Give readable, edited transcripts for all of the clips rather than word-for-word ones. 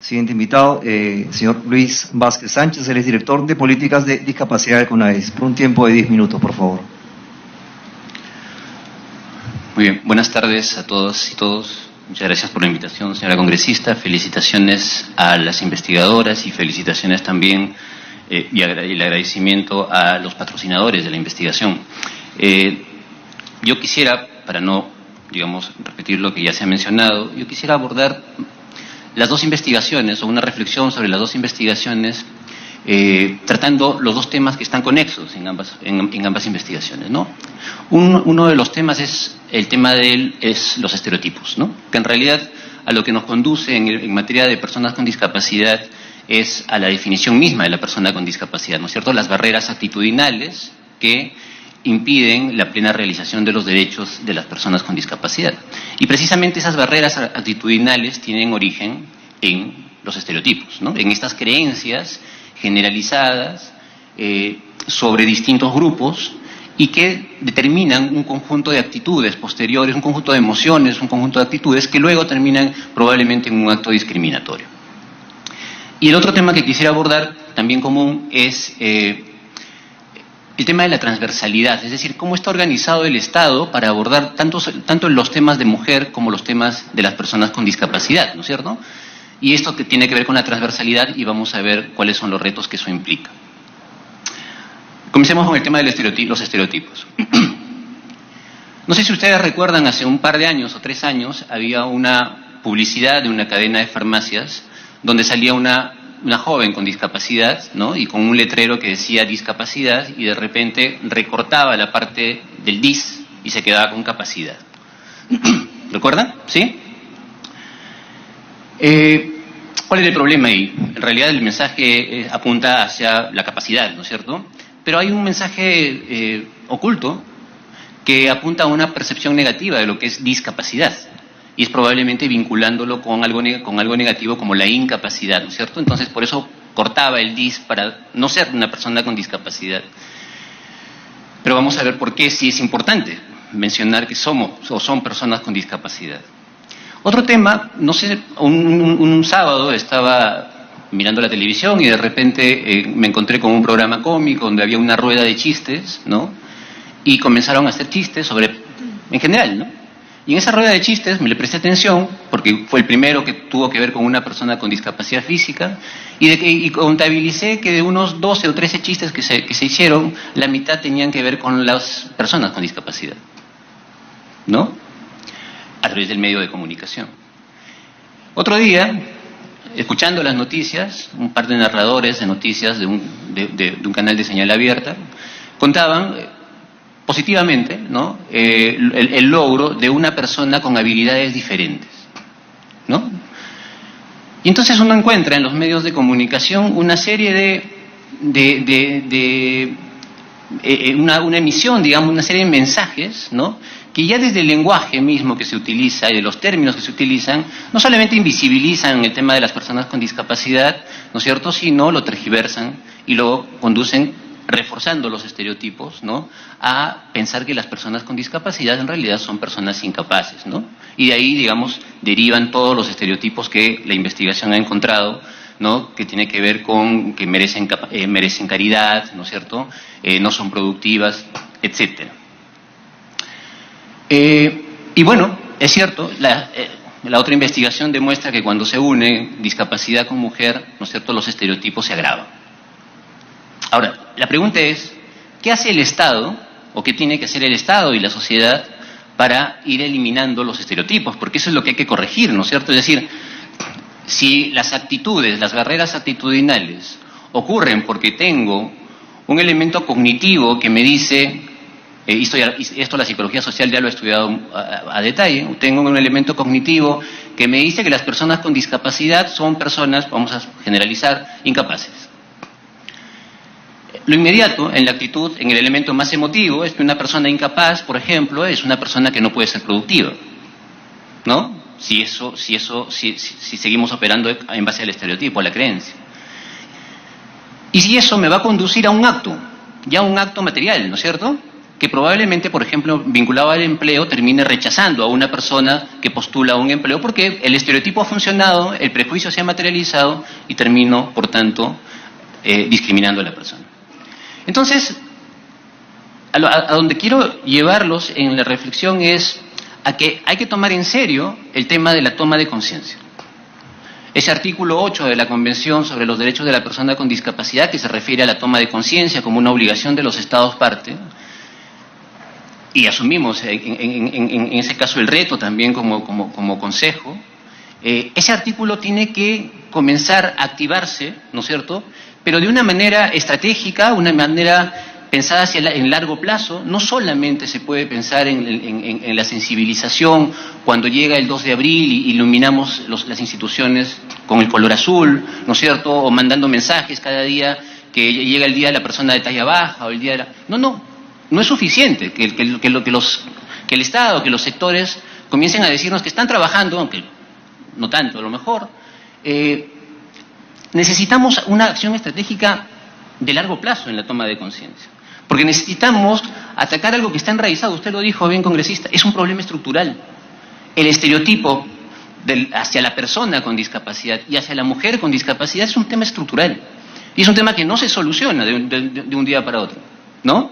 Siguiente invitado, señor Luis Vázquez Sánchez, él es director de Políticas de Discapacidad del CONADIS. Por un tiempo de 10 minutos, por favor. Muy bien, buenas tardes a todos y todos. Muchas gracias por la invitación, señora congresista. Felicitaciones a las investigadoras y felicitaciones también y el agradecimiento a los patrocinadores de la investigación. Yo quisiera, para no, repetir lo que ya se ha mencionado, yo quisiera abordar las dos investigaciones, o una reflexión sobre las dos investigaciones, tratando los dos temas que están conexos en ambas investigaciones, ¿no? Uno de los temas es el tema de los estereotipos, ¿no? Que en realidad a lo que nos conduce en materia de personas con discapacidad es a la definición misma de la persona con discapacidad, ¿no es cierto? Las barreras actitudinales que impiden la plena realización de los derechos de las personas con discapacidad. Y precisamente esas barreras actitudinales tienen origen en los estereotipos, ¿no? En estas creencias generalizadas sobre distintos grupos y que determinan un conjunto de actitudes posteriores, un conjunto de emociones, un conjunto de actitudes que luego terminan probablemente en un acto discriminatorio. Y el otro tema que quisiera abordar, también común, es el tema de la transversalidad, es decir, cómo está organizado el Estado para abordar tanto los temas de mujer como los temas de las personas con discapacidad, ¿no es cierto? Y esto que tiene que ver con la transversalidad y vamos a ver cuáles son los retos que eso implica. Comencemos con el tema de los estereotipos. No sé si ustedes recuerdan, hace un par de años o 3 años, había una publicidad de una cadena de farmacias donde salía una joven con discapacidad, ¿no? Y con un letrero que decía discapacidad y de repente recortaba la parte del dis y se quedaba con capacidad. ¿Recuerdan? ¿Sí? ¿Cuál es el problema ahí? En realidad el mensaje apunta hacia la capacidad, ¿no es cierto? Pero hay un mensaje oculto que apunta a una percepción negativa de lo que es discapacidad. Y es probablemente vinculándolo con algo negativo como la incapacidad, ¿no es cierto? Entonces, por eso cortaba el dis para no ser una persona con discapacidad. Pero vamos a ver por qué sí es importante mencionar que somos o son personas con discapacidad. Otro tema, no sé, un sábado estaba mirando la televisión y de repente me encontré con un programa cómico donde había una rueda de chistes, ¿no? Y comenzaron a hacer chistes en general, ¿no? Y en esa rueda de chistes me le presté atención, porque fue el primero que tuvo que ver con una persona con discapacidad física, y contabilicé que de unos 12 o 13 chistes que se hicieron, la mitad tenían que ver con las personas con discapacidad, ¿no? A través del medio de comunicación. Otro día, escuchando las noticias, un par de narradores de noticias de un canal de señal abierta, contaban positivamente, ¿no? El logro de una persona con habilidades diferentes, ¿no? Y entonces uno encuentra en los medios de comunicación una serie una emisión, digamos, una serie de mensajes, ¿no? Que ya desde el lenguaje mismo que se utiliza y de los términos que se utilizan, no solamente invisibilizan el tema de las personas con discapacidad, ¿no es cierto?, sino lo tergiversan y lo conducen reforzando los estereotipos, ¿no?, a pensar que las personas con discapacidad en realidad son personas incapaces, ¿no? Y de ahí, digamos, derivan todos los estereotipos que la investigación ha encontrado, ¿no?, que tiene que ver con que merecen caridad, ¿no es cierto?, no son productivas, etcétera. Y bueno, es cierto, la otra investigación demuestra que cuando se une discapacidad con mujer, ¿no es cierto?, los estereotipos se agravan. Ahora, la pregunta es, ¿qué hace el Estado, o qué tiene que hacer el Estado y la sociedad para ir eliminando los estereotipos? Porque eso es lo que hay que corregir, ¿no es cierto? Es decir, si las actitudes, las barreras actitudinales ocurren porque tengo un elemento cognitivo que me dice, esto la psicología social ya lo he estudiado a detalle, tengo un elemento cognitivo que me dice que las personas con discapacidad son personas, vamos a generalizar, incapaces. Lo inmediato en la actitud, en el elemento más emotivo, es que una persona incapaz, por ejemplo, es una persona que no puede ser productiva, ¿no? Si seguimos operando en base al estereotipo, a la creencia. Y si eso me va a conducir a un acto, ya un acto material, ¿no es cierto? que probablemente, por ejemplo, vinculado al empleo, termine rechazando a una persona que postula un empleo porque el estereotipo ha funcionado, el prejuicio se ha materializado y termino, por tanto, discriminando a la persona. Entonces, a donde quiero llevarlos en la reflexión es a que hay que tomar en serio el tema de la toma de conciencia. Ese artículo 8 de la Convención sobre los Derechos de la Persona con Discapacidad, que se refiere a la toma de conciencia como una obligación de los Estados parte, y asumimos en ese caso el reto también como Consejo, ese artículo tiene que comenzar a activarse, ¿no es cierto?, pero de una manera estratégica, una manera pensada en largo plazo. No solamente se puede pensar en la sensibilización cuando llega el 2 de abril y iluminamos las instituciones con el color azul, ¿no es cierto?, o mandando mensajes cada día que llega el día de la persona de talla baja o el día de la... No es suficiente que el Estado, que los sectores comiencen a decirnos que están trabajando, aunque no tanto a lo mejor. Necesitamos una acción estratégica de largo plazo en la toma de conciencia. Porque necesitamos atacar algo que está enraizado. Usted lo dijo bien, congresista, es un problema estructural. El estereotipo hacia la persona con discapacidad y hacia la mujer con discapacidad es un tema estructural. Y es un tema que no se soluciona de un día para otro, ¿no?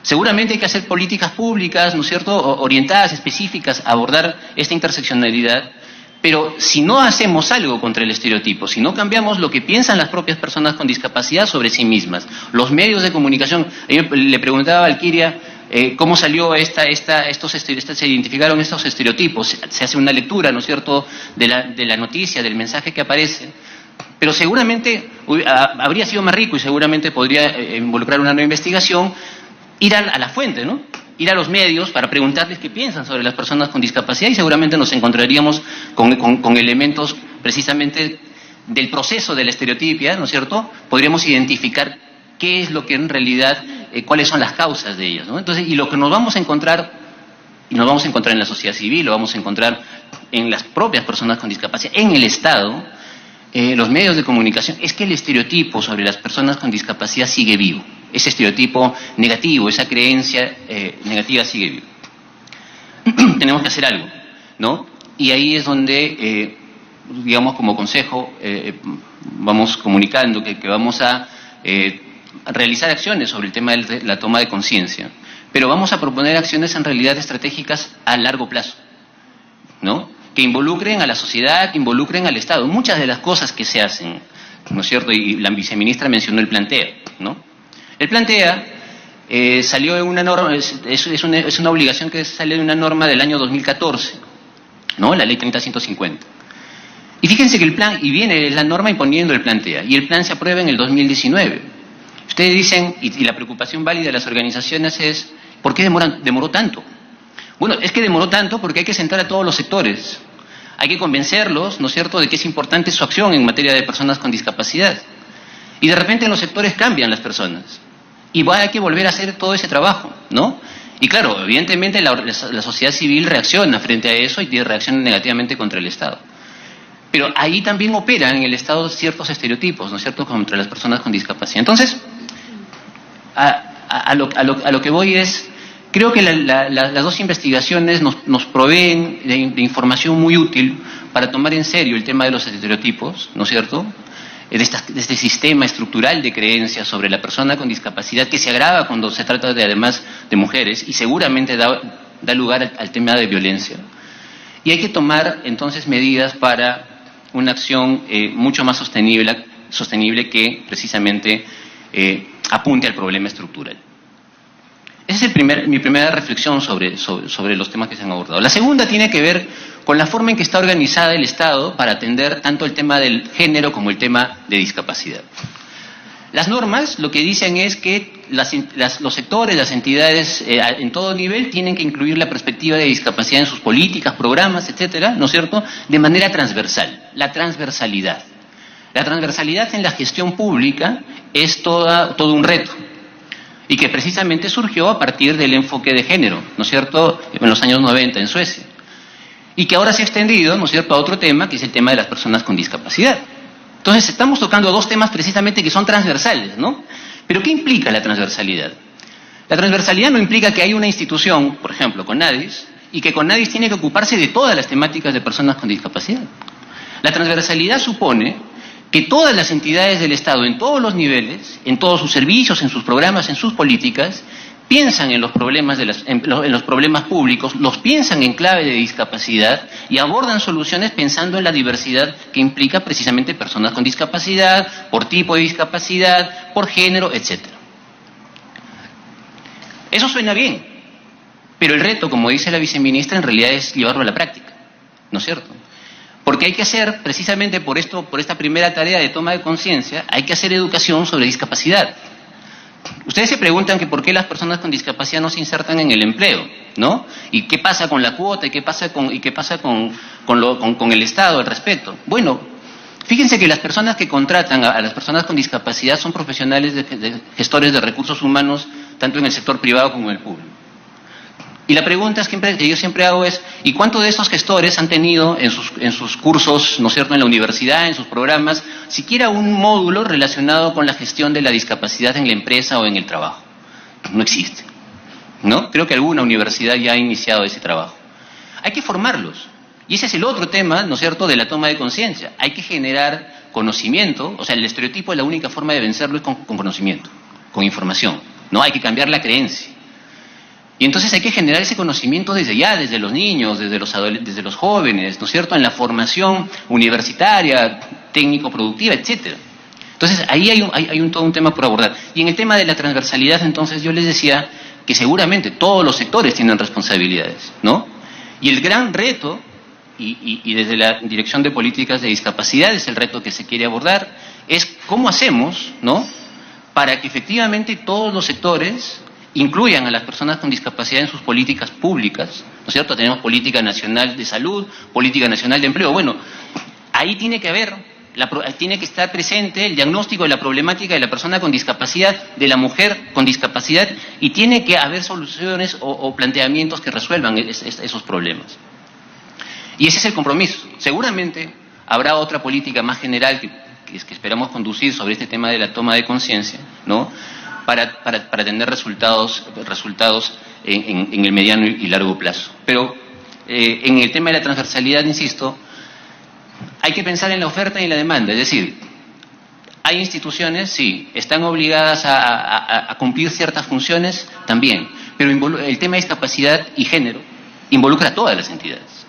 Seguramente hay que hacer políticas públicas, ¿no es cierto?, orientadas, específicas, a abordar esta interseccionalidad. Pero si no hacemos algo contra el estereotipo, si no cambiamos lo que piensan las propias personas con discapacidad sobre sí mismas, los medios de comunicación, le preguntaba a Valquiria cómo salió se identificaron estos estereotipos, se hace una lectura, ¿no es cierto?, de la noticia, del mensaje que aparece, pero seguramente habría sido más rico y seguramente podría involucrar una nueva investigación, ir a la fuente, ¿no?, ir a los medios para preguntarles qué piensan sobre las personas con discapacidad y seguramente nos encontraríamos con elementos precisamente del proceso de la estereotipia, ¿no es cierto? Podríamos identificar qué es lo que en realidad, cuáles son las causas de ellas, ¿no? Entonces, y lo que nos vamos a encontrar en la sociedad civil, lo vamos a encontrar en las propias personas con discapacidad, en el Estado, los medios de comunicación, es que el estereotipo sobre las personas con discapacidad sigue vivo. Ese estereotipo negativo, esa creencia negativa sigue vivo. Tenemos que hacer algo, ¿no? Y ahí es donde, digamos, como Consejo, vamos comunicando que vamos a realizar acciones sobre el tema de la toma de conciencia, pero vamos a proponer acciones en realidad estratégicas a largo plazo, ¿no?, que involucren a la sociedad, que involucren al Estado. Muchas de las cosas que se hacen, ¿no es cierto?, y la viceministra mencionó el Plantea, ¿no? El Plantea salió de una norma, es una obligación que sale de una norma del año 2014, ¿no?, la ley 30.150. Y fíjense que viene la norma imponiendo el Plantea, y el plan se aprueba en el 2019. Ustedes dicen, y la preocupación válida de las organizaciones es, ¿por qué demoró tanto? Bueno, es que demoró tanto porque hay que sentar a todos los sectores, hay que convencerlos, ¿no es cierto?, de que es importante su acción en materia de personas con discapacidad. Y de repente en los sectores cambian las personas. Y hay que volver a hacer todo ese trabajo, ¿no? Y claro, evidentemente la sociedad civil reacciona frente a eso y reacciona negativamente contra el Estado. Pero ahí también operan en el Estado ciertos estereotipos, ¿no es cierto?, contra las personas con discapacidad. Entonces, a lo que voy es, creo que las dos investigaciones nos proveen de información muy útil para tomar en serio el tema de los estereotipos, ¿no es cierto?, de este sistema estructural de creencias sobre la persona con discapacidad que se agrava cuando se trata además de mujeres y seguramente da lugar al tema de violencia. Y hay que tomar entonces medidas para una acción mucho más sostenible que precisamente apunte al problema estructural. Esa es mi primera reflexión sobre los temas que se han abordado. La segunda tiene que ver con la forma en que está organizada el Estado para atender tanto el tema del género como el tema de discapacidad. Las normas lo que dicen es que los sectores, las entidades en todo nivel tienen que incluir la perspectiva de discapacidad en sus políticas, programas, etcétera, ¿no es cierto?, de manera transversal, la transversalidad. La transversalidad en la gestión pública es todo un reto y que precisamente surgió a partir del enfoque de género, ¿no es cierto?, en los años 90 en Suecia. Y que ahora se ha extendido, ¿no es cierto?, a otro tema, que es el tema de las personas con discapacidad. Entonces estamos tocando dos temas precisamente que son transversales, ¿no? Pero ¿qué implica la transversalidad? La transversalidad no implica que hay una institución, por ejemplo, CONADIS, y que CONADIS tiene que ocuparse de todas las temáticas de personas con discapacidad. La transversalidad supone que todas las entidades del Estado, en todos los niveles, en todos sus servicios, en sus programas, en sus políticas, piensan en los problemas en los problemas públicos, los piensan en clave de discapacidad y abordan soluciones pensando en la diversidad que implica precisamente personas con discapacidad, por tipo de discapacidad, por género, etc. Eso suena bien, pero el reto, como dice la viceministra, en realidad es llevarlo a la práctica, ¿no es cierto? Porque hay que hacer, precisamente por esta primera tarea de toma de conciencia, hay que hacer educación sobre discapacidad. Ustedes se preguntan que por qué las personas con discapacidad no se insertan en el empleo, ¿no? ¿Y qué pasa con la cuota? ¿Y qué pasa con el Estado al respecto? Bueno, fíjense que las personas que contratan a las personas con discapacidad son profesionales de gestores de recursos humanos, tanto en el sector privado como en el público. Y la pregunta que yo siempre hago es, ¿y cuántos de estos gestores han tenido en sus cursos, ¿no es cierto?, en la universidad, en sus programas, siquiera un módulo relacionado con la gestión de la discapacidad en la empresa o en el trabajo? No existe, ¿no? Creo que alguna universidad ya ha iniciado ese trabajo. Hay que formarlos. Y ese es el otro tema, ¿no es cierto?, de la toma de conciencia. Hay que generar conocimiento, o sea, el estereotipo, la única forma de vencerlo es con conocimiento, con información, ¿no? Hay que cambiar la creencia. Y entonces hay que generar ese conocimiento desde ya, desde los niños, desde los jóvenes, ¿no es cierto?, en la formación universitaria, técnico-productiva, etcétera. Entonces ahí hay todo un tema por abordar. Y en el tema de la transversalidad, entonces yo les decía que seguramente todos los sectores tienen responsabilidades, ¿no? Y el gran reto, y desde la Dirección de Políticas de Discapacidad es el reto que se quiere abordar, es cómo hacemos, ¿no?, para que efectivamente todos los sectores incluyan a las personas con discapacidad en sus políticas públicas, ¿no es cierto? Tenemos política nacional de salud, política nacional de empleo. Bueno, ahí tiene que estar presente el diagnóstico de la problemática de la persona con discapacidad, de la mujer con discapacidad, y tiene que haber soluciones o planteamientos que resuelvan esos problemas. Y ese es el compromiso. Seguramente habrá otra política más general que esperamos conducir sobre este tema de la toma de conciencia, ¿no?, para tener resultados en el mediano y largo plazo. Pero en el tema de la transversalidad, insisto, hay que pensar en la oferta y en la demanda. Es decir, hay instituciones, sí, están obligadas a cumplir ciertas funciones también, pero el tema de discapacidad y género involucra a todas las entidades,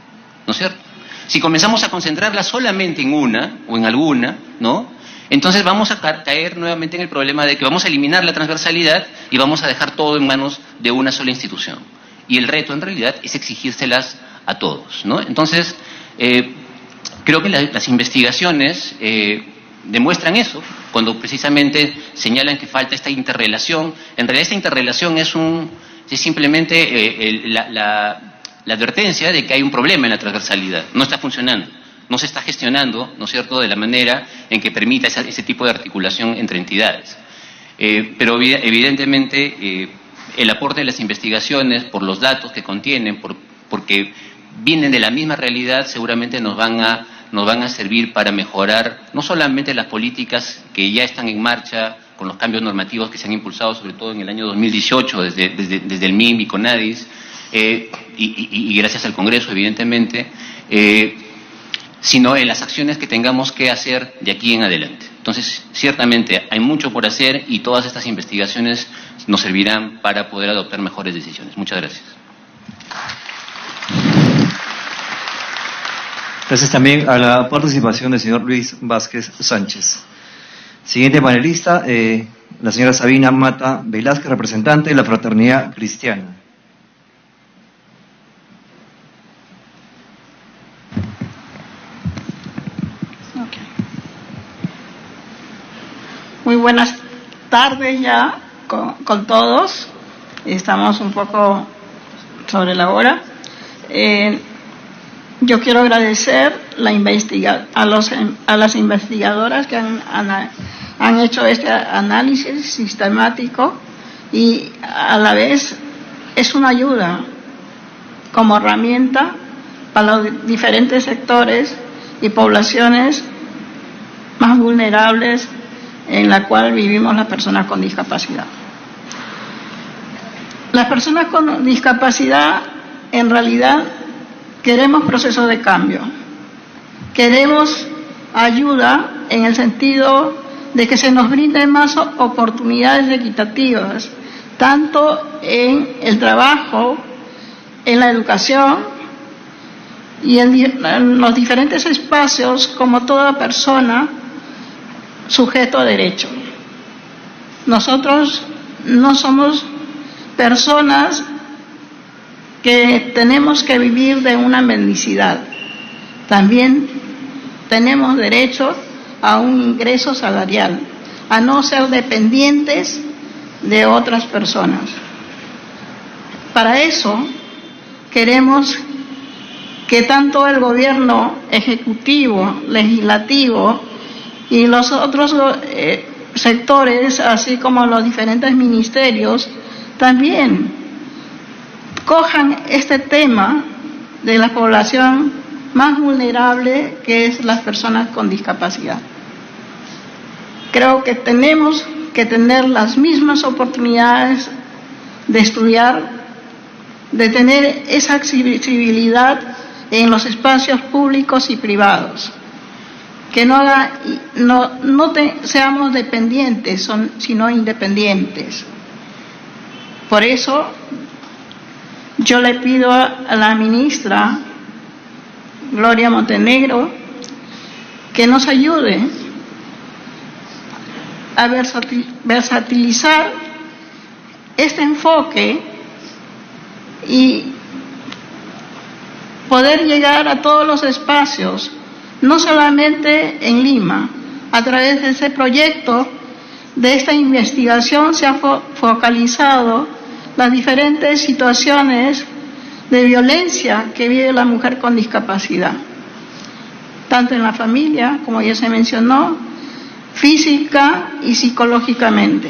¿no es cierto? Si comenzamos a concentrarla solamente en una o en alguna, ¿no?, entonces vamos a caer nuevamente en el problema de que vamos a eliminar la transversalidad y vamos a dejar todo en manos de una sola institución. Y el reto en realidad es exigírselas a todos, ¿no? Entonces, creo que las investigaciones demuestran eso, cuando precisamente señalan que falta esta interrelación. En realidad esta interrelación es simplemente la advertencia de que hay un problema en la transversalidad, no está funcionando. No se está gestionando, ¿no es cierto?, de la manera en que permita ese tipo de articulación entre entidades. Pero evidentemente el aporte de las investigaciones, por los datos que contienen, porque vienen de la misma realidad, seguramente nos van a servir para mejorar no solamente las políticas que ya están en marcha, con los cambios normativos que se han impulsado, sobre todo en el año 2018, desde el MIM y CONADIS, y gracias al Congreso, evidentemente, sino en las acciones que tengamos que hacer de aquí en adelante. Entonces, ciertamente hay mucho por hacer y todas estas investigaciones nos servirán para poder adoptar mejores decisiones. Muchas gracias. Gracias también a la participación del señor Luis Vázquez Sánchez. Siguiente panelista, la señora Sabina Mata Velázquez, representante de la Fraternidad Cristiana. Muy buenas tardes ya con todos. Estamos un poco sobre la hora. Yo quiero agradecer a las investigadoras que han hecho este análisis sistemático y a la vez es una ayuda como herramienta para los diferentes sectores y poblaciones más vulnerables en la cual vivimos las personas con discapacidad. Las personas con discapacidad, en realidad, queremos procesos de cambio. Queremos ayuda en el sentido de que se nos brinden más oportunidades equitativas, tanto en el trabajo, en la educación y en los diferentes espacios, como toda persona sujeto a derecho. Nosotros no somos personas que tenemos que vivir de una mendicidad. También tenemos derecho a un ingreso salarial, a no ser dependientes de otras personas. Para eso queremos que tanto el gobierno ejecutivo, legislativo y los otros sectores, así como los diferentes ministerios, también cojan este tema de la población más vulnerable, que es las personas con discapacidad. Creo que tenemos que tener las mismas oportunidades de estudiar, de tener esa accesibilidad en los espacios públicos y privados, que seamos dependientes, sino independientes. Por eso yo le pido a la ministra Gloria Montenegro que nos ayude a versatilizar este enfoque y poder llegar a todos los espacios, no solamente en Lima. A través de ese proyecto, de esta investigación, se ha focalizado las diferentes situaciones de violencia que vive la mujer con discapacidad, tanto en la familia, como ya se mencionó, física y psicológicamente.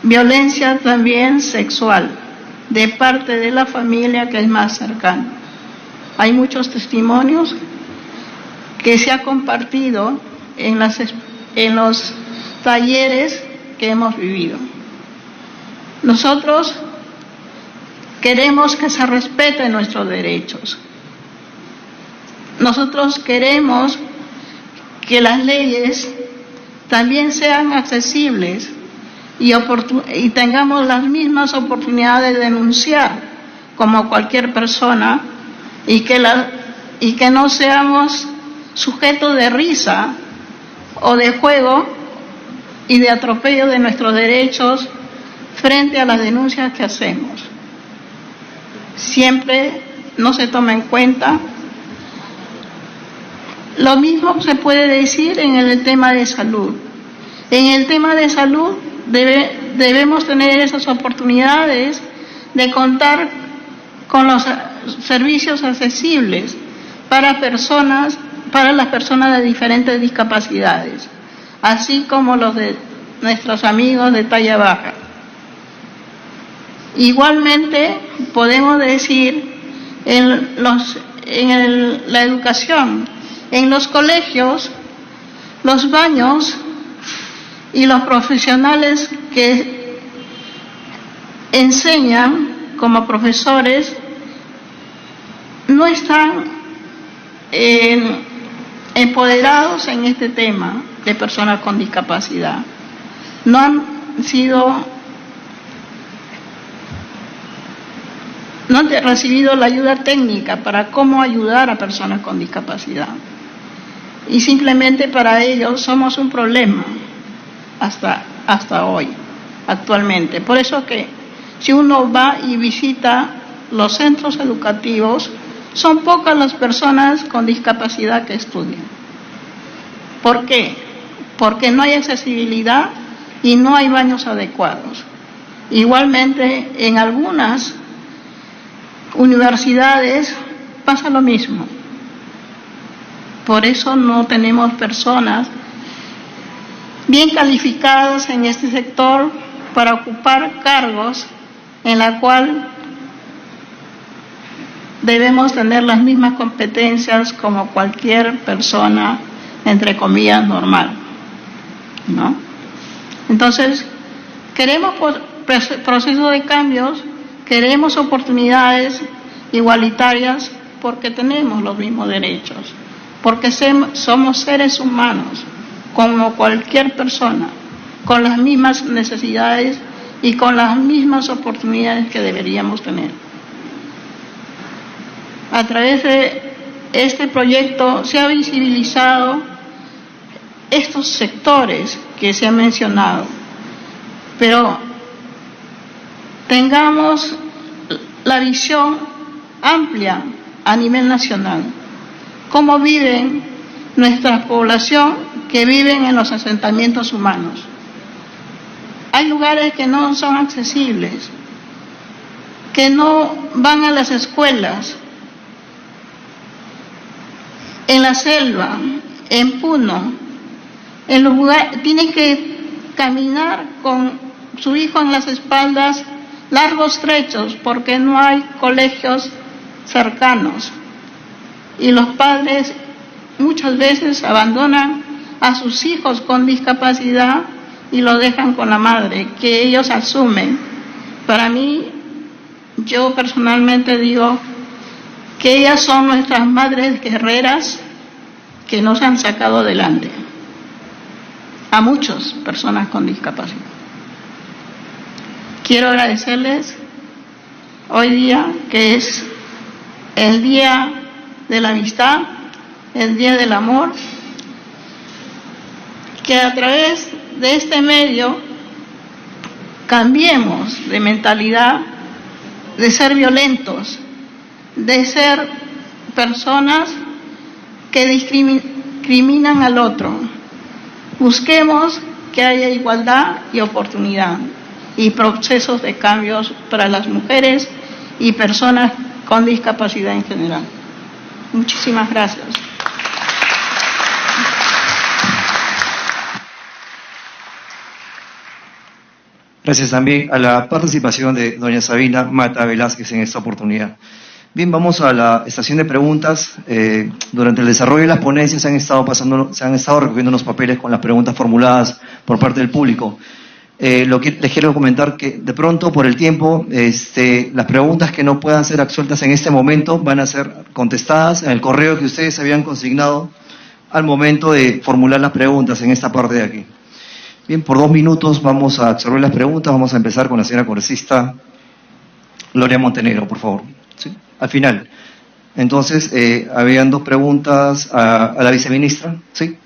Violencia también sexual, de parte de la familia que es más cercana. Hay muchos testimonios que se ha compartido en los talleres que hemos vivido. Nosotros queremos que se respeten nuestros derechos. Nosotros queremos que las leyes también sean accesibles y tengamos las mismas oportunidades de denunciar como cualquier persona, y que no seamos sujetos de risa o de juego y de atropello de nuestros derechos frente a las denuncias que hacemos. Siempre no se toma en cuenta. Lo mismo se puede decir en el tema de salud. En el tema de salud debemos tener esas oportunidades de contar con los servicios accesibles para las personas de diferentes discapacidades, así como los de nuestros amigos de talla baja. Igualmente podemos decir la educación, en los colegios, los baños y los profesionales que enseñan como profesores no están empoderados en este tema de personas con discapacidad. No han recibido la ayuda técnica para cómo ayudar a personas con discapacidad. Y simplemente para ellos somos un problema hasta hoy, actualmente. Por eso que si uno va y visita los centros educativos, son pocas las personas con discapacidad que estudian. ¿Por qué? Porque no hay accesibilidad y no hay baños adecuados. Igualmente, en algunas universidades pasa lo mismo. Por eso no tenemos personas bien calificadas en este sector para ocupar cargos en la cual debemos tener las mismas competencias como cualquier persona, entre comillas, normal, ¿no? Entonces, queremos proceso de cambios queremos oportunidades igualitarias porque tenemos los mismos derechos, porque somos seres humanos como cualquier persona, con las mismas necesidades y con las mismas oportunidades que deberíamos tener. A través de este proyecto se ha visibilizado estos sectores que se han mencionado, pero tengamos la visión amplia a nivel nacional. Cómo viven nuestra población que viven en los asentamientos humanos. Hay lugares que no son accesibles, que no van a las escuelas, en la selva, en Puno, en los lugares, tienen que caminar con su hijo en las espaldas largos trechos porque no hay colegios cercanos y los padres muchas veces abandonan a sus hijos con discapacidad y lo dejan con la madre, que ellos asumen. Para mí, yo personalmente digo que ellas son nuestras madres guerreras que nos han sacado adelante a muchas personas con discapacidad. Quiero agradecerles hoy día, que es el Día de la Amistad, el Día del Amor, que a través de este medio cambiemos de mentalidad, de ser violentos, de ser personas que discriminan al otro. Busquemos que haya igualdad y oportunidad y procesos de cambios para las mujeres y personas con discapacidad en general. Muchísimas gracias. Gracias también a la participación de doña Sabina Mata Velázquez en esta oportunidad. Bien, vamos a la estación de preguntas. Durante el desarrollo de las ponencias se han estado recogiendo unos papeles con las preguntas formuladas por parte del público. Les quiero comentar que de pronto, por el tiempo, las preguntas que no puedan ser absueltas en este momento van a ser contestadas en el correo que ustedes habían consignado al momento de formular las preguntas en esta parte de aquí. Bien, por 2 minutos vamos a absorber las preguntas. Vamos a empezar con la señora congresista Gloria Montenegro, por favor. ¿Sí? Al final. Entonces, habían 2 preguntas a la viceministra. ¿Sí?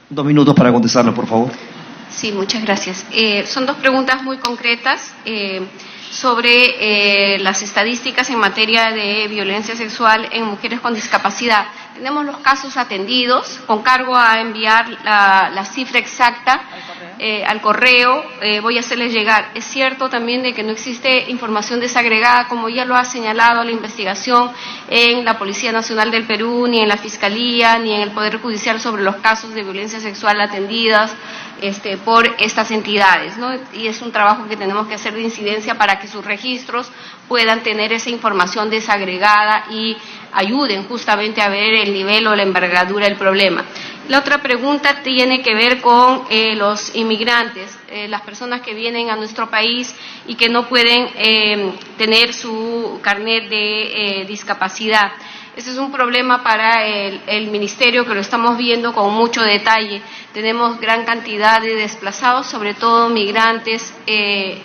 2 minutos para contestarlas, por favor. Sí, muchas gracias. Son 2 preguntas muy concretas sobre las estadísticas en materia de violencia sexual en mujeres con discapacidad. Tenemos los casos atendidos, con cargo a enviar la cifra exacta al correo. Voy a hacerles llegar. Es cierto también de que no existe información desagregada, como ya lo ha señalado la investigación en la Policía Nacional del Perú, ni en la Fiscalía, ni en el Poder Judicial sobre los casos de violencia sexual atendidas por estas entidades, ¿no? Y es un trabajo que tenemos que hacer de incidencia para que sus registros puedan tener esa información desagregada y ayuden justamente a ver el nivel o la envergadura del problema. La otra pregunta tiene que ver con los inmigrantes, las personas que vienen a nuestro país y que no pueden tener su carnet de discapacidad. Ese es un problema para el Ministerio, que lo estamos viendo con mucho detalle. Tenemos gran cantidad de desplazados, sobre todo migrantes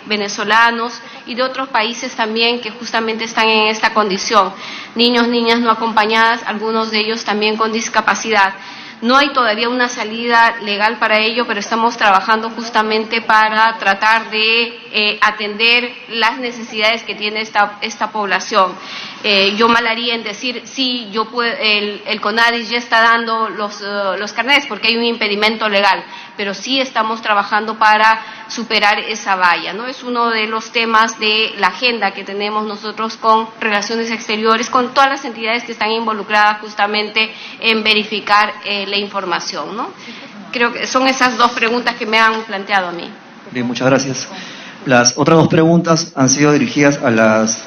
venezolanos y de otros países también que justamente están en esta condición. Niños, niñas no acompañadas, algunos de ellos también con discapacidad. No hay todavía una salida legal para ello, pero estamos trabajando justamente para tratar de atender las necesidades que tiene esta población. Yo mal haría en decir, sí, el CONADIS ya está dando los carnets porque hay un impedimento legal, pero sí estamos trabajando para superar esa valla, ¿no? Es uno de los temas de la agenda que tenemos nosotros con Relaciones Exteriores, con todas las entidades que están involucradas justamente en verificar la información, ¿no? Creo que son esas 2 preguntas que me han planteado a mí. Bien, muchas gracias. Las otras 2 preguntas han sido dirigidas a las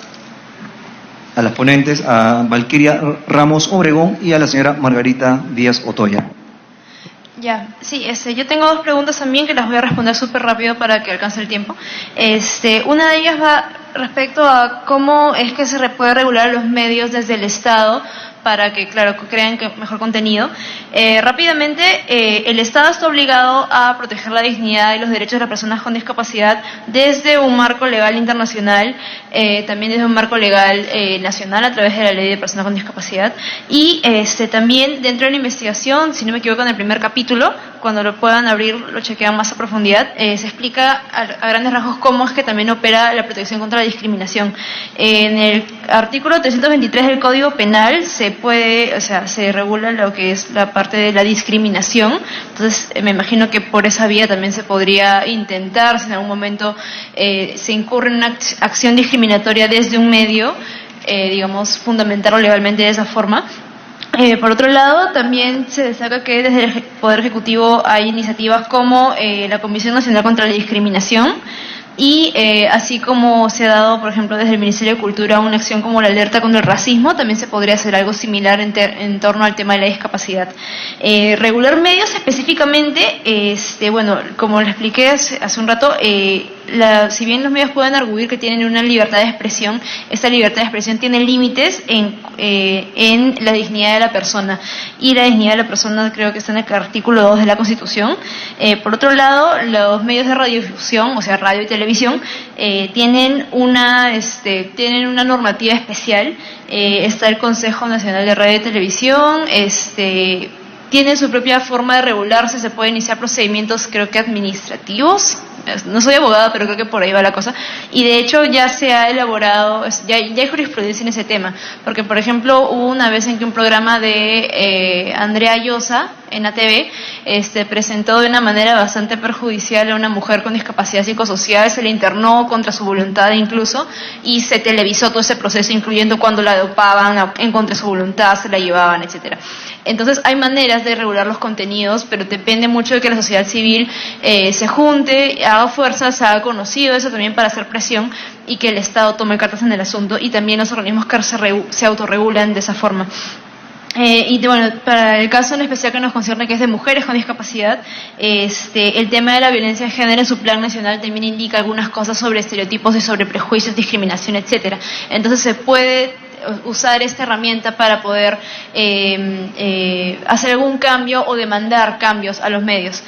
ponentes, a Valquiria Ramos Obregón y a la señora Margarita Díaz Otoya. Ya, sí, yo tengo dos preguntas también que las voy a responder súper rápido para que alcance el tiempo. Una de ellas va respecto a cómo es que se puede regular los medios desde el Estado para que, claro, crean mejor contenido. Rápidamente, el Estado está obligado a proteger la dignidad y los derechos de las personas con discapacidad desde un marco legal internacional, también desde un marco legal nacional a través de la Ley de Personas con Discapacidad. Y también dentro de la investigación, si no me equivoco, en el primer capítulo, cuando lo puedan abrir, lo chequean más a profundidad, se explica a grandes rasgos cómo es que también opera la protección contra la discriminación. En el artículo 323 del Código Penal se regula lo que es la parte de la discriminación. Entonces me imagino que por esa vía también se podría intentar, si en algún momento se incurre en una acción discriminatoria desde un medio, fundamentarlo legalmente de esa forma. Por otro lado, también se destaca que desde el Poder Ejecutivo hay iniciativas como la Comisión Nacional contra la Discriminación, y así como se ha dado, por ejemplo, desde el Ministerio de Cultura una acción como la alerta contra el racismo, también se podría hacer algo similar en torno al tema de la discapacidad. Regular medios específicamente, como les expliqué hace un rato, si bien los medios pueden arguir que tienen una libertad de expresión, esta libertad de expresión tiene límites en la dignidad de la persona, y la dignidad de la persona creo que está en el artículo 2 de la Constitución. Por otro lado, los medios de radiodifusión, o sea, radio y televisión, tienen una normativa especial. Está el Consejo Nacional de Radio y Televisión, tiene su propia forma de regularse, se pueden iniciar procedimientos, creo que administrativos. No soy abogada, pero creo que por ahí va la cosa. Y de hecho ya se ha elaborado, ya hay jurisprudencia en ese tema. Porque, por ejemplo, hubo una vez en que un programa de Andrea Llosa en ATV presentó de una manera bastante perjudicial a una mujer con discapacidad psicosocial, se le internó contra su voluntad incluso, y se televisó todo ese proceso, incluyendo cuando la dopaban en contra de su voluntad, se la llevaban, etcétera. Entonces hay maneras de regular los contenidos, pero depende mucho de que la sociedad civil se junte, haga fuerza, se haga conocido eso también para hacer presión, y que el Estado tome cartas en el asunto, y también los organismos que se autorregulan de esa forma. Para el caso en especial que nos concierne, que es de mujeres con discapacidad, el tema de la violencia de género en su plan nacional también indica algunas cosas sobre estereotipos y sobre prejuicios, discriminación, etcétera. Entonces se puede usar esta herramienta para poder hacer algún cambio o demandar cambios a los medios.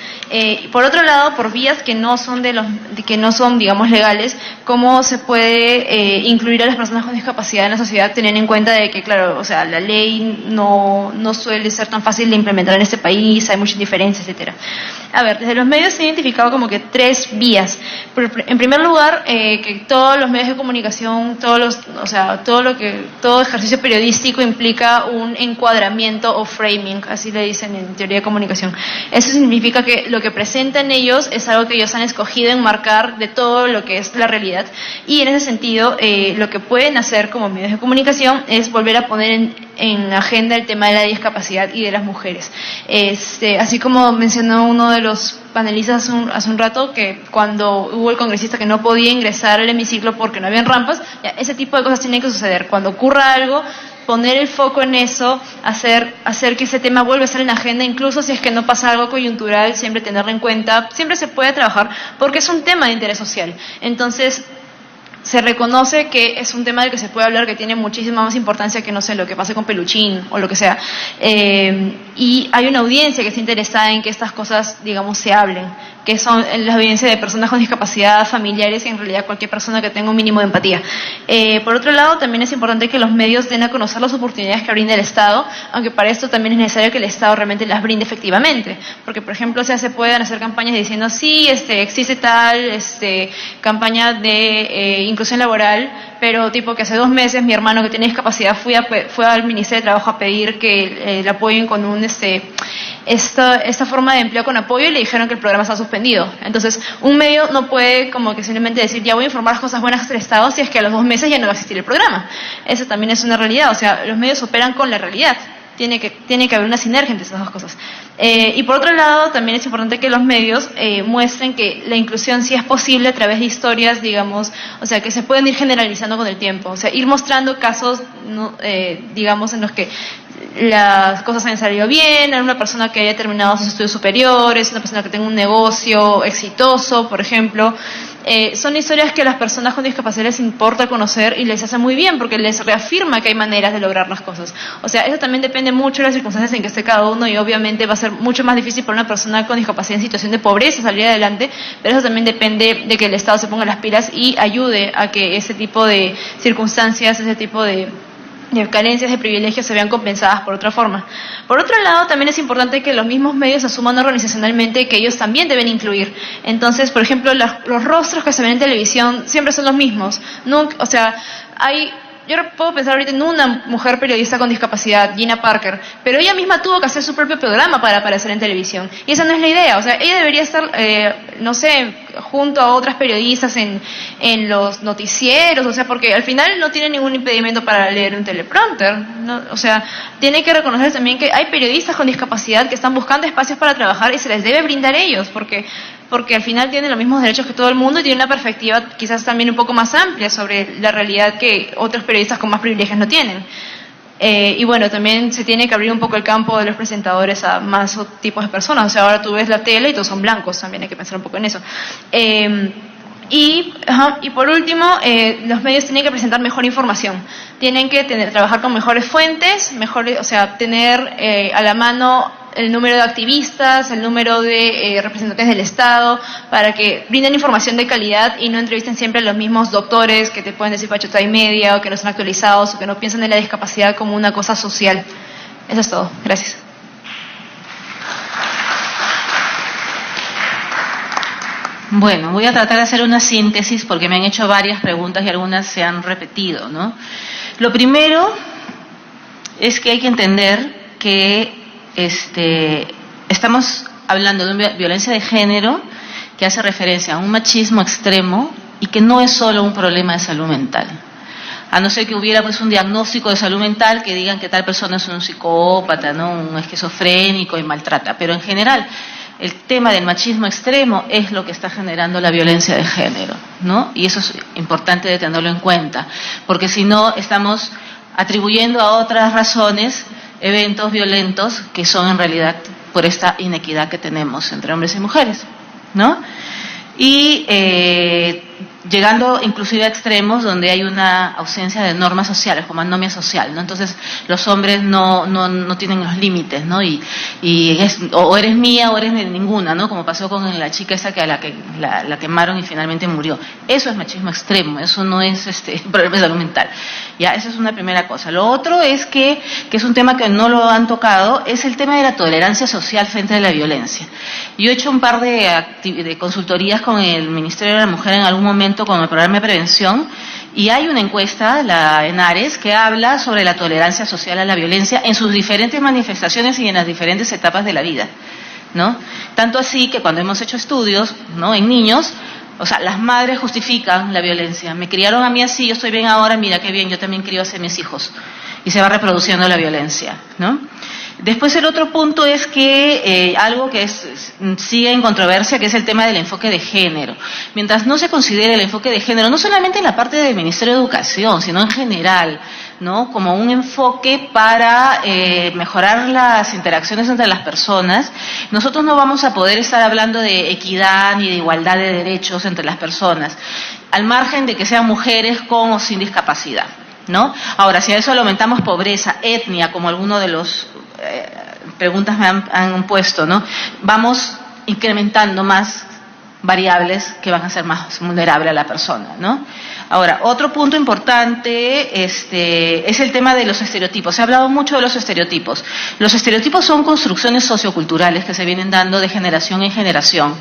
Por otro lado, por vías que no son digamos legales, cómo se puede incluir a las personas con discapacidad en la sociedad, teniendo en cuenta de que, claro, o sea, la ley no suele ser tan fácil de implementar en este país, hay muchas diferencias, etcétera. A ver, desde los medios se ha identificado como que 3 vías. En primer lugar, que todos los medios de comunicación, todo ejercicio periodístico implica un encuadramiento o framing, así le dicen en teoría de comunicación. Eso significa que lo que presentan ellos es algo que ellos han escogido enmarcar de todo lo que es la realidad, y en ese sentido lo que pueden hacer como medios de comunicación es volver a poner en agenda el tema de la discapacidad y de las mujeres. Así como mencionó uno de los panelistas hace un rato, que cuando hubo el congresista que no podía ingresar al hemiciclo porque no habían rampas, ese tipo de cosas tienen que suceder. Cuando ocurra algo, poner el foco en eso, hacer que ese tema vuelva a estar en la agenda, incluso si es que no pasa algo coyuntural, siempre tenerlo en cuenta, siempre se puede trabajar, porque es un tema de interés social. Entonces, se reconoce que es un tema del que se puede hablar, que tiene muchísima más importancia que, no sé, lo que pase con Peluchín o lo que sea. Y hay una audiencia que está interesada en que estas cosas, digamos, se hablen, que son las audiencias de personas con discapacidad, familiares y en realidad cualquier persona que tenga un mínimo de empatía. Por otro lado, también es importante que los medios den a conocer las oportunidades que brinda el Estado, aunque para esto también es necesario que el Estado realmente las brinde efectivamente. Porque, por ejemplo, se pueden hacer campañas diciendo, sí, existe tal campaña de inclusión laboral, pero tipo que hace 2 meses mi hermano que tiene discapacidad fue al Ministerio de Trabajo a pedir que le apoyen con esta forma de empleo con apoyo, y le dijeron que el programa está suspendido. Entonces, un medio no puede como que simplemente decir, ya voy a informar las cosas buenas del Estado, si es que a los 2 meses ya no va a existir el programa. Eso también es una realidad, o sea, los medios operan con la realidad. Tiene que haber una sinergia entre esas dos cosas. Y por otro lado, también es importante que los medios muestren que la inclusión sí es posible a través de historias, digamos, o sea, que se pueden ir generalizando con el tiempo. O sea, ir mostrando casos, digamos, en los que las cosas hayan salido bien, a una persona que haya terminado sus estudios superiores, una persona que tenga un negocio exitoso, por ejemplo. Son historias que a las personas con discapacidad les importa conocer y les hace muy bien porque les reafirma que hay maneras de lograr las cosas. O sea, eso también depende mucho de las circunstancias en que esté cada uno y obviamente va a ser mucho más difícil para una persona con discapacidad en situación de pobreza salir adelante, pero eso también depende de que el Estado se ponga las pilas y ayude a que ese tipo de circunstancias, ese tipo de carencias, de privilegios se vean compensadas por otra forma. Por otro lado, también es importante que los mismos medios asuman organizacionalmente que ellos también deben incluir. Entonces, por ejemplo, los rostros que se ven en televisión siempre son los mismos. Nunca, o sea, yo puedo pensar ahorita en una mujer periodista con discapacidad, Gina Parker, pero ella misma tuvo que hacer su propio programa para aparecer en televisión. Y esa no es la idea. O sea, ella debería estar, no sé, junto a otras periodistas en los noticieros, o sea, porque al final no tiene ningún impedimento para leer un teleprompter, ¿no? O sea, tiene que reconocer también que hay periodistas con discapacidad que están buscando espacios para trabajar y se les debe brindar a ellos, porque al final tienen los mismos derechos que todo el mundo y tienen una perspectiva quizás también un poco más amplia sobre la realidad que otros periodistas con más privilegios no tienen. Y bueno, también se tiene que abrir un poco el campo de los presentadores a más tipos de personas. O sea, ahora tú ves la tele y todos son blancos, también hay que pensar un poco en eso. Y por último, los medios tienen que presentar mejor información. Tienen que trabajar con mejores fuentes, o sea, tener a la mano el número de activistas, el número de representantes del Estado, para que brinden información de calidad y no entrevisten siempre a los mismos doctores que te pueden decir pachota y media, o que no son actualizados, o que no piensan en la discapacidad como una cosa social. Eso es todo. Gracias. Bueno, voy a tratar de hacer una síntesis porque me han hecho varias preguntas y algunas se han repetido, ¿no? Lo primero es que hay que entender que estamos hablando de una violencia de género que hace referencia a un machismo extremo y que no es solo un problema de salud mental. A no ser que hubiera pues un diagnóstico de salud mental que digan que tal persona es un psicópata, ¿no? Un esquizofrénico y maltrata, pero en general el tema del machismo extremo es lo que está generando la violencia de género, ¿no? Y eso es importante de tenerlo en cuenta, porque si no estamos atribuyendo a otras razones eventos violentos que son en realidad por esta inequidad que tenemos entre hombres y mujeres, ¿no? Y llegando inclusive a extremos donde hay una ausencia de normas sociales, como anomia social, ¿no? Entonces los hombres no tienen los límites, ¿no? Y o eres mía o eres de ninguna, ¿no? Como pasó con la chica esa que la quemaron y finalmente murió. Eso es machismo extremo, eso no es problema de salud mental. Ya, esa es una primera cosa. Lo otro es que es un tema que no lo han tocado, es el tema de la tolerancia social frente a la violencia. Yo he hecho un par de consultorías con el Ministerio de la Mujer en algún momento con el programa de prevención y hay una encuesta, la ENARES, que habla sobre la tolerancia social a la violencia en sus diferentes manifestaciones y en las diferentes etapas de la vida, ¿no? Tanto así que cuando hemos hecho estudios, ¿no?, en niños, o sea, las madres justifican la violencia. Me criaron a mí así, yo estoy bien ahora, mira qué bien, yo también crío así a mis hijos. Y se va reproduciendo la violencia, ¿no? Después el otro punto es que algo que sigue en controversia, que es el tema del enfoque de género. Mientras no se considere el enfoque de género, no solamente en la parte del Ministerio de Educación, sino en general, ¿no?, como un enfoque para mejorar las interacciones entre las personas, nosotros no vamos a poder estar hablando de equidad ni de igualdad de derechos entre las personas, al margen de que sean mujeres con o sin discapacidad, ¿no? Ahora, si a eso le aumentamos pobreza, etnia, como algunos de los preguntas me han puesto, ¿no?, vamos incrementando más variables que van a ser más vulnerables a la persona, ¿no? Ahora, otro punto importante es el tema de los estereotipos. Se ha hablado mucho de los estereotipos. Los estereotipos son construcciones socioculturales que se vienen dando de generación en generación,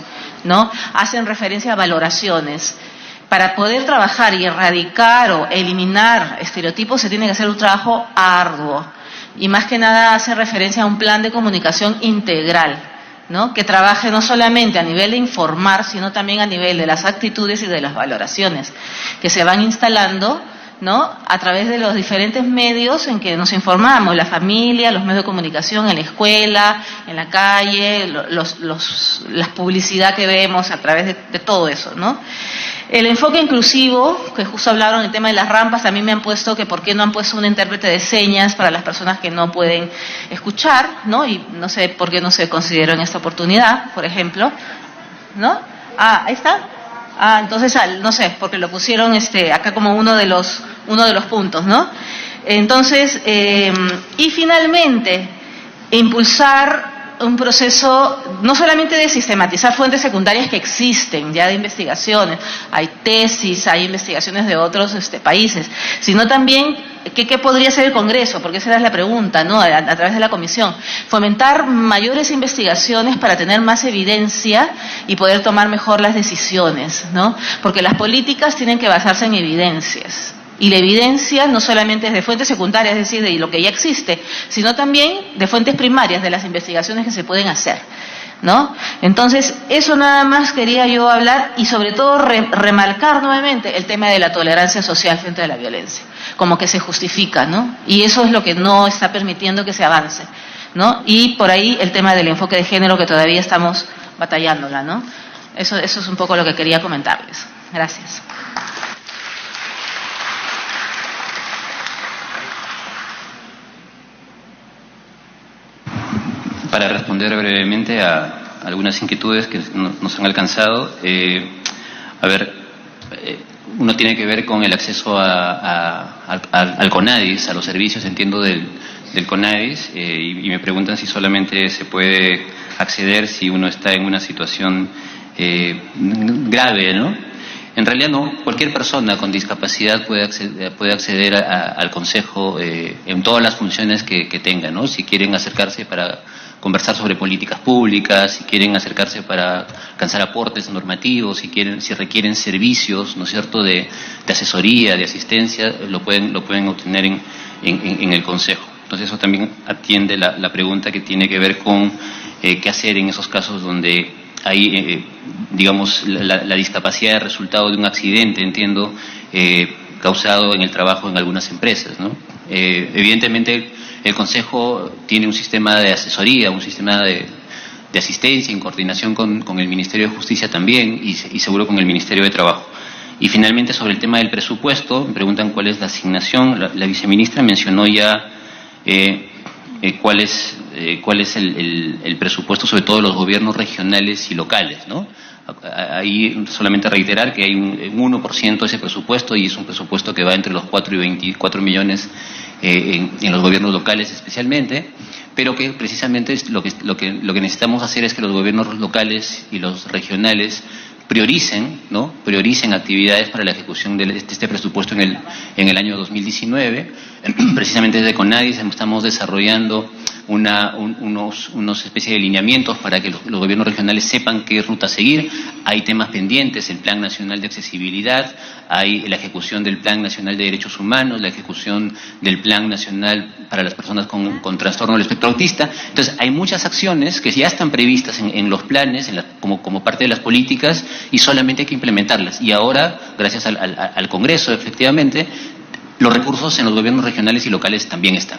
¿no? Hacen referencia a valoraciones. Para poder trabajar y erradicar o eliminar estereotipos se tiene que hacer un trabajo arduo y más que nada hace referencia a un plan de comunicación integral, ¿no?, que trabaje no solamente a nivel de informar, sino también a nivel de las actitudes y de las valoraciones que se van instalando, ¿no?, a través de los diferentes medios en que nos informamos, la familia, los medios de comunicación, en la escuela, en la calle, las publicidad que vemos a través de todo eso, ¿no? El enfoque inclusivo, que justo hablaron del tema de las rampas, también me han puesto que por qué no han puesto un intérprete de señas para las personas que no pueden escuchar, ¿no? Y no sé por qué no se consideró en esta oportunidad, por ejemplo, ¿no? Ahí está. Entonces, no sé, porque lo pusieron acá como uno de los puntos, ¿no? Entonces, y finalmente, impulsar un proceso no solamente de sistematizar fuentes secundarias que existen ya de investigaciones, hay tesis, hay investigaciones de otros países, sino también ¿qué podría hacer el Congreso? Porque esa era la pregunta, ¿no? A través de la comisión, fomentar mayores investigaciones para tener más evidencia y poder tomar mejor las decisiones, ¿no? Porque las políticas tienen que basarse en evidencias. Y la evidencia no solamente es de fuentes secundarias, es decir, de lo que ya existe, sino también de fuentes primarias, de las investigaciones que se pueden hacer, ¿no? Entonces, eso nada más quería yo hablar y sobre todo remarcar nuevamente el tema de la tolerancia social frente a la violencia, como que se justifica, ¿no? Y eso es lo que no está permitiendo que se avance, ¿no? Y por ahí el tema del enfoque de género que todavía estamos batallándola, ¿no? Eso es un poco lo que quería comentarles. Gracias. Para responder brevemente a algunas inquietudes que nos han alcanzado, uno tiene que ver con el acceso al CONADIS, a los servicios, entiendo, del CONADIS, y me preguntan si solamente se puede acceder si uno está en una situación grave, ¿no? En realidad no, cualquier persona con discapacidad puede acceder al Consejo en todas las funciones que tenga, ¿no? Si quieren acercarse para conversar sobre políticas públicas, si quieren acercarse para alcanzar aportes normativos, si requieren servicios, ¿no es cierto?, de asesoría, de asistencia, lo pueden obtener en el Consejo. Entonces eso también atiende la pregunta que tiene que ver con qué hacer en esos casos donde hay, digamos, la discapacidad de resultado de un accidente, entiendo, causado en el trabajo en algunas empresas, ¿no? Evidentemente el Consejo tiene un sistema de asesoría, un sistema de asistencia en coordinación con el Ministerio de Justicia también y seguro con el Ministerio de Trabajo. Y finalmente sobre el tema del presupuesto, me preguntan cuál es la asignación. La viceministra mencionó ya cuál es el presupuesto, sobre todo de los gobiernos regionales y locales, ¿no? Ahí solamente reiterar que hay un 1% de ese presupuesto y es un presupuesto que va entre los 4 y 24 millones en los gobiernos locales especialmente, pero que precisamente es lo que necesitamos hacer es que los gobiernos locales y los regionales prioricen actividades para la ejecución de este presupuesto en el año 2019. Precisamente desde CONADIS estamos desarrollando unos especie de lineamientos para que los gobiernos regionales sepan qué ruta seguir. Hay temas pendientes, el Plan Nacional de Accesibilidad, hay la ejecución del Plan Nacional de Derechos Humanos, la ejecución del Plan Nacional para las personas con trastorno del espectro autista. Entonces, hay muchas acciones que ya están previstas en los planes, como parte de las políticas, y solamente hay que implementarlas. Y ahora, gracias al Congreso, efectivamente, los recursos en los gobiernos regionales y locales también están.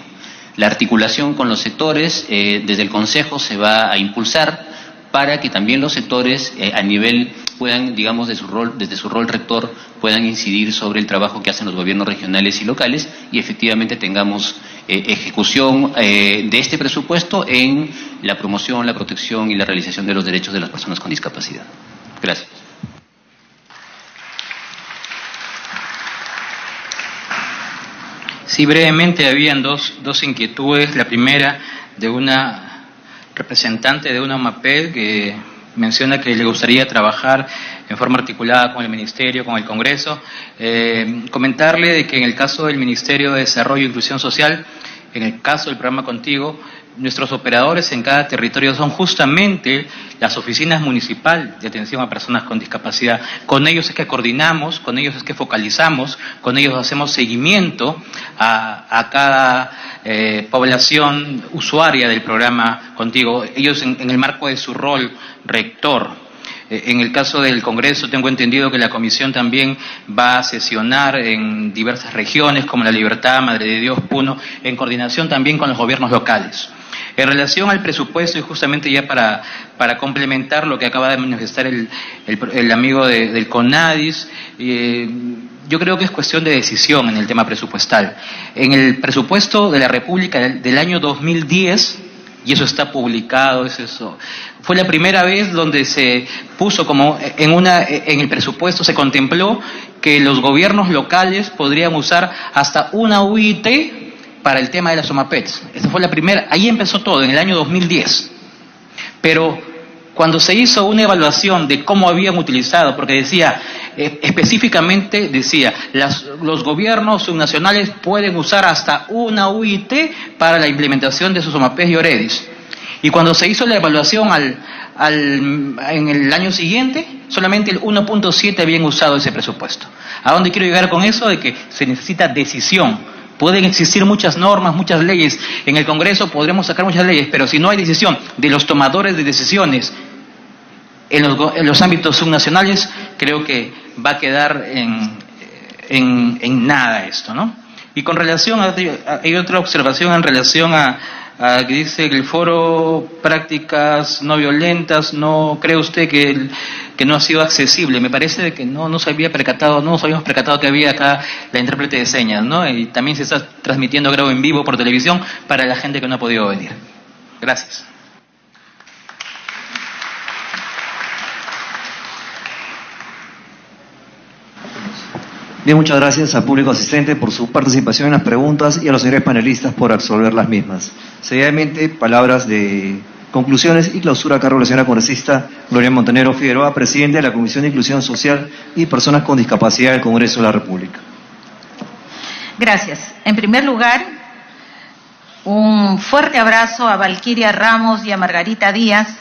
La articulación con los sectores desde el Consejo se va a impulsar para que también los sectores a nivel puedan, digamos, desde su rol rector, puedan incidir sobre el trabajo que hacen los gobiernos regionales y locales y efectivamente tengamos ejecución de este presupuesto en la promoción, la protección y la realización de los derechos de las personas con discapacidad. Gracias. Sí, brevemente habían dos inquietudes. La primera de una representante de una OMAPED que menciona que le gustaría trabajar en forma articulada con el Ministerio, con el Congreso. Comentarle de que en el caso del Ministerio de Desarrollo e Inclusión Social, en el caso del programa Contigo, nuestros operadores en cada territorio son justamente las oficinas municipales de atención a personas con discapacidad. Con ellos es que coordinamos, con ellos es que focalizamos, con ellos hacemos seguimiento a cada población usuaria del programa Contigo. Ellos en el marco de su rol rector. En el caso del Congreso tengo entendido que la Comisión también va a sesionar en diversas regiones como La Libertad, Madre de Dios, Puno, en coordinación también con los gobiernos locales. En relación al presupuesto, y justamente ya para complementar lo que acaba de manifestar el amigo del CONADIS, yo creo que es cuestión de decisión en el tema presupuestal. En el presupuesto de la República del año 2010, y eso está publicado, fue la primera vez donde se puso como en el presupuesto se contempló que los gobiernos locales podrían usar hasta una UIT para el tema de las OMAPETs. Esa fue la primera, ahí empezó todo, en el año 2010. Pero cuando se hizo una evaluación de cómo habían utilizado, porque decía, específicamente decía, los gobiernos subnacionales pueden usar hasta una UIT para la implementación de sus OMAPEs y OREDIs. Y cuando se hizo la evaluación en el año siguiente, solamente el 1.7 habían usado ese presupuesto. ¿A dónde quiero llegar con eso? De que se necesita decisión. Pueden existir muchas normas, muchas leyes. En el Congreso podremos sacar muchas leyes, pero si no hay decisión de los tomadores de decisiones en los ámbitos subnacionales, creo que va a quedar en nada esto, ¿no? Y con relación hay otra observación en relación a que dice que el foro prácticas no violentas, ¿no cree usted que no ha sido accesible? Me parece de que no nos habíamos percatado que había acá la intérprete de señas, ¿no? Y también se está transmitiendo, creo, en vivo por televisión para la gente que no ha podido venir. Gracias. Bien, muchas gracias al público asistente por su participación en las preguntas y a los señores panelistas por absolver las mismas. Seguidamente, palabras de conclusiones y clausura a cargo de la señora congresista Gloria Montenegro Figueroa, presidente de la Comisión de Inclusión Social y Personas con Discapacidad del Congreso de la República. Gracias. En primer lugar, un fuerte abrazo a Valquiria Ramos y a Margarita Díaz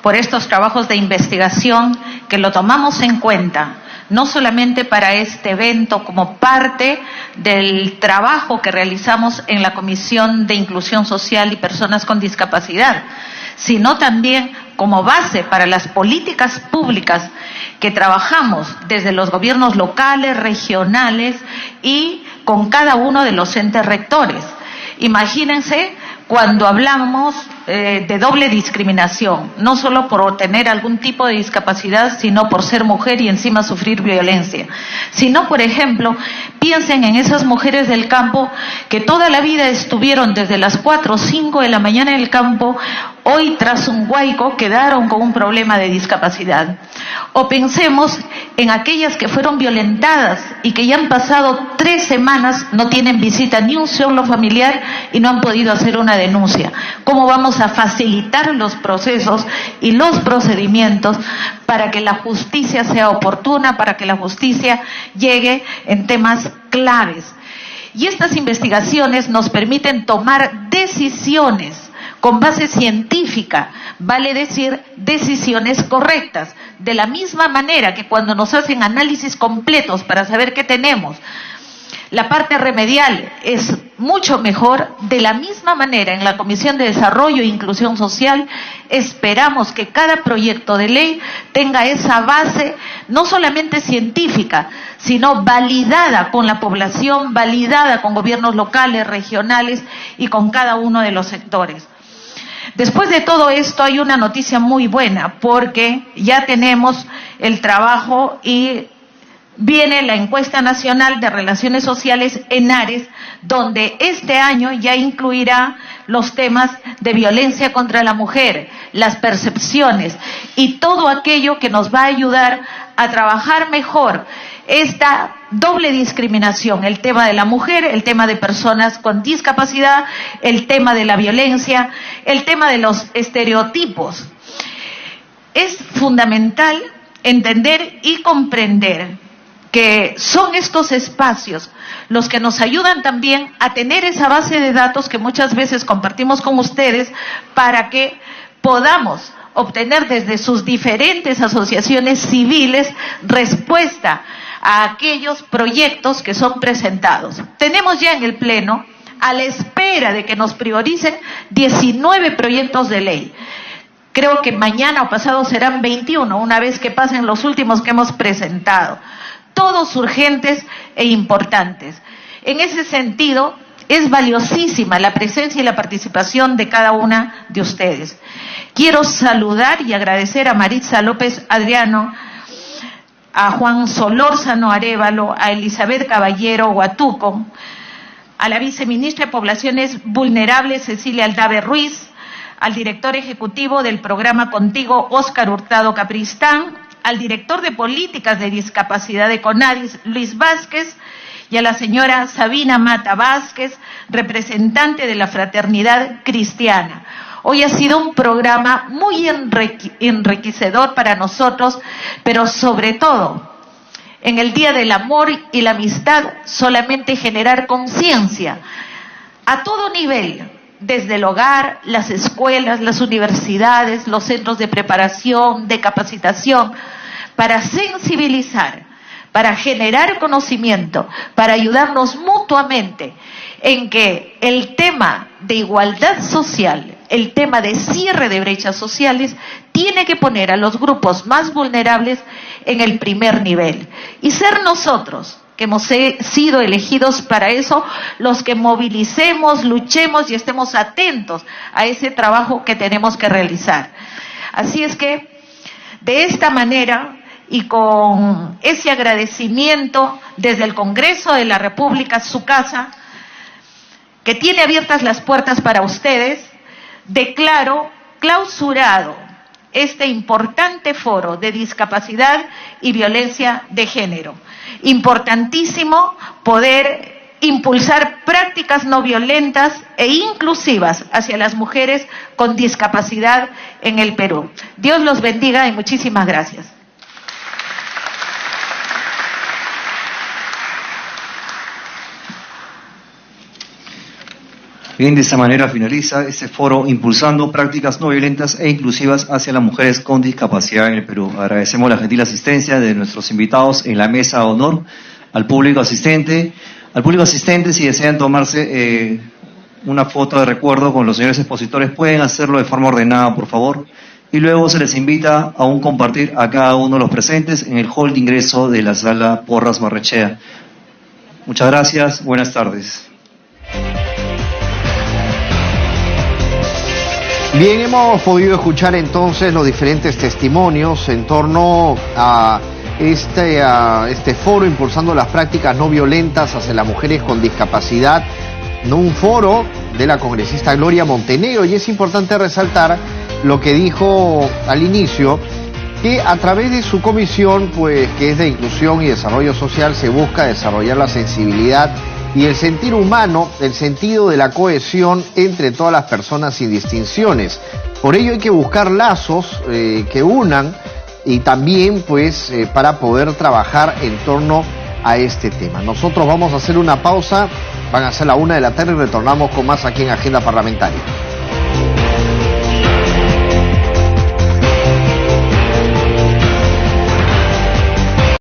por estos trabajos de investigación que lo tomamos en cuenta, no solamente para este evento como parte del trabajo que realizamos en la Comisión de Inclusión Social y Personas con Discapacidad, sino también como base para las políticas públicas que trabajamos desde los gobiernos locales, regionales y con cada uno de los entes rectores. Imagínense cuando hablamos de doble discriminación, no solo por tener algún tipo de discapacidad, sino por ser mujer y encima sufrir violencia. Sino, por ejemplo, piensen en esas mujeres del campo que toda la vida estuvieron desde las 4 o 5 de la mañana en el campo, hoy tras un huaico quedaron con un problema de discapacidad. O pensemos en aquellas que fueron violentadas y que ya han pasado 3 semanas, no tienen visita ni un solo familiar y no han podido hacer una denuncia. ¿Cómo vamos a facilitar los procesos y los procedimientos para que la justicia sea oportuna, para que la justicia llegue en temas claves? Y estas investigaciones nos permiten tomar decisiones con base científica, vale decir, decisiones correctas. De la misma manera que cuando nos hacen análisis completos para saber qué tenemos, la parte remedial es mucho mejor. De la misma manera, en la Comisión de Desarrollo e Inclusión Social, esperamos que cada proyecto de ley tenga esa base, no solamente científica, sino validada con la población, validada con gobiernos locales, regionales y con cada uno de los sectores. Después de todo esto hay una noticia muy buena, porque ya tenemos el trabajo y viene la encuesta nacional de relaciones sociales ENARES, donde este año ya incluirá los temas de violencia contra la mujer, las percepciones y todo aquello que nos va a ayudar a trabajar mejor esta doble discriminación, el tema de la mujer, el tema de personas con discapacidad, el tema de la violencia, el tema de los estereotipos. Es fundamental entender y comprender que son estos espacios los que nos ayudan también a tener esa base de datos que muchas veces compartimos con ustedes para que podamos obtener desde sus diferentes asociaciones civiles respuesta a aquellos proyectos que son presentados. Tenemos ya en el Pleno, a la espera de que nos prioricen, 19 proyectos de ley. Creo que mañana o pasado serán 21, una vez que pasen los últimos que hemos presentado. Todos urgentes e importantes. En ese sentido, es valiosísima la presencia y la participación de cada una de ustedes. Quiero saludar y agradecer a Maritza López Adriano, a Juan Solórzano Arévalo, a Elizabeth Caballero Huatuco, a la viceministra de Poblaciones Vulnerables Cecilia Aldave Ruiz, al director ejecutivo del programa Contigo Óscar Hurtado Capristán, al director de Políticas de Discapacidad de CONADIS Luis Vázquez y a la señora Sabina Mata Vázquez, representante de la Fraternidad Cristiana. Hoy ha sido un programa muy enriquecedor para nosotros, pero sobre todo, en el Día del Amor y la Amistad, solamente generar conciencia a todo nivel, desde el hogar, las escuelas, las universidades, los centros de preparación, de capacitación, para sensibilizar, para generar conocimiento, para ayudarnos mutuamente en que el tema de igualdad social, el tema de cierre de brechas sociales, tiene que poner a los grupos más vulnerables en el primer nivel. Y ser nosotros, que hemos sido elegidos para eso, los que movilicemos, luchemos y estemos atentos a ese trabajo que tenemos que realizar. Así es que, de esta manera, y con ese agradecimiento desde el Congreso de la República, su casa, que tiene abiertas las puertas para ustedes, declaro clausurado este importante foro de discapacidad y violencia de género. Importantísimo poder impulsar prácticas no violentas e inclusivas hacia las mujeres con discapacidad en el Perú. Dios los bendiga y muchísimas gracias. Bien, de esta manera finaliza este foro impulsando prácticas no violentas e inclusivas hacia las mujeres con discapacidad en el Perú. Agradecemos la gentil asistencia de nuestros invitados en la mesa de honor, al público asistente. Al público asistente, si desean tomarse una foto de recuerdo con los señores expositores, pueden hacerlo de forma ordenada, por favor. Y luego se les invita a un compartir a cada uno de los presentes en el hall de ingreso de la sala Porras Barrechea. Muchas gracias, buenas tardes. Bien, hemos podido escuchar entonces los diferentes testimonios en torno a este foro impulsando las prácticas no violentas hacia las mujeres con discapacidad, un foro de la congresista Gloria Montenegro, y es importante resaltar lo que dijo al inicio, que a través de su comisión, pues que es de inclusión y desarrollo social, se busca desarrollar la sensibilidad y el sentir humano, el sentido de la cohesión entre todas las personas sin distinciones. Por ello hay que buscar lazos que unan y también pues para poder trabajar en torno a este tema. Nosotros vamos a hacer una pausa, van a ser la 1 de la tarde y retornamos con más aquí en Agenda Parlamentaria.